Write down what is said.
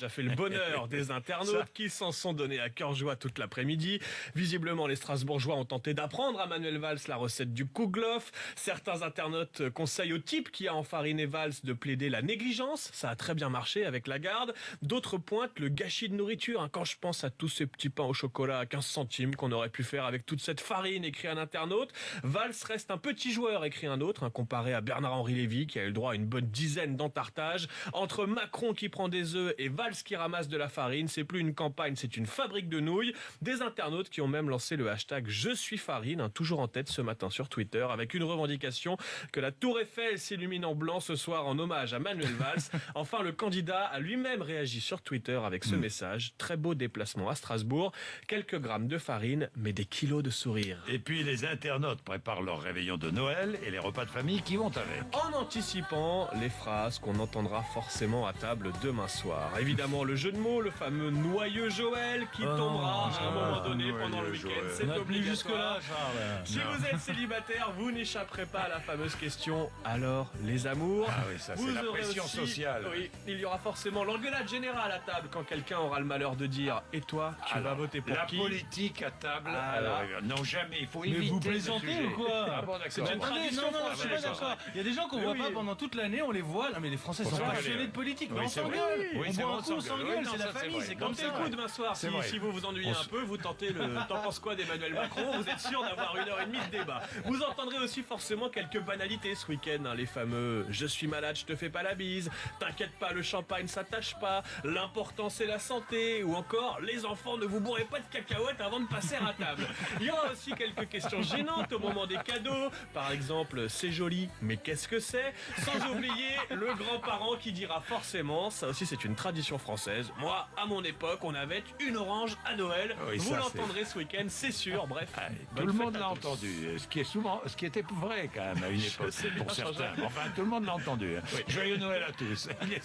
a fait le bonheur des internautes qui s'en sont donnés à cœur joie toute l'après-midi. Visiblement, les Strasbourgeois ont tenté d'apprendre à Manuel Valls la recette du kouglof. Certains internautes conseillent au type qui a enfariné Valls de plaider la négligence. Ça a très bien marché avec Lagarde. D'autres pointent le gâchis de nourriture. Quand je pense à tous ces petits pains au chocolat à 15 centimes qu'on aurait pu faire avec toute cette farine, écrit un internaute. Valls reste un petit joueur, écrit un autre, comparé à Bernard-Henri Lévy qui a eu le droit à une bonne dizaine d'entartages. Entre Macron qui prend des œufs et Valls qui ramasse de la farine, c'est plus une campagne, c'est une fabrique de nouilles. Des internautes qui ont même lancé le hashtag Je suis farine, toujours en tête ce matin sur Twitter, avec une revendication que la Tour Eiffel s'illumine en blanc ce soir en hommage à Manuel Valls. Enfin, le candidat a lui-même réagi sur Twitter avec ce message. Très beau déplacement à Strasbourg. Quelques grammes de farine, mais des kilos de sourire. Et puis les internautes préparent leur réveillon de Noël et les repas de famille qui vont avec. En anticipant les phrases qu'on entendra forcément à table demain soir. Évidemment, le jeu de mots, le fameux noyeux Joël qui tombera à un moment donné pendant le week-end. C'est obligatoire. Si vous êtes célibataire, vous n'échapperez pas à la fameuse question « Alors, les amours ?» Ah oui, ça c'est la pression sociale. Oui, il y aura forcément l'engueulade générale à table quand quelqu'un aura le malheur de dire « Et toi, tu vas voter pour qui ?» La politique à table, non jamais, il faut Mais éviter vous ce plaisantez sujet. ou quoi? Ah bon, d'accord. Attendez, non, je suis pas d'accord. Il y a des gens qu'on voit pas pendant toute l'année, on les voit. Non, mais les Français sont s'engueuler, passionnés ouais. de politique. Oui, Mais on c'est vrai. s'engueule. Oui, On c'est boit vrai, un coup, on s'engueule. C'est la ça, c'est famille, vrai. c'est Donc comme ça. écoute demain soir, C'est vrai. si vous vous ennuyez un peu, vous tentez le « T'en penses quoi d'Emmanuel Macron ?» Vous êtes sûr d'avoir 1h30 de débat. Vous entendrez aussi forcément quelques banalités ce week-end, les fameux « Je suis malade, je te fais pas la bise »,« T'inquiète pas, le champagne ça tâche pas »,« L'important c'est la santé » ou encore « Les enfants, ne vous bourrez pas de cacahuètes avant de passer à table ». Il y aura aussi quelques questions gênantes au moment des cadeaux. Par exemple, c'est joli, mais qu'est-ce que c'est? Sans oublier le grand-parent qui dira forcément, ça aussi c'est une tradition française, moi, à mon époque, on avait une orange à Noël. Oui, Vous ça, l'entendrez ce week-end, c'est sûr. Bref, Tout le monde l'a entendu, ce qui était vrai quand même à une époque sais bien, pour certains. Jean-Jacques. Enfin, tout le monde l'a entendu. Joyeux Noël à tous. Il est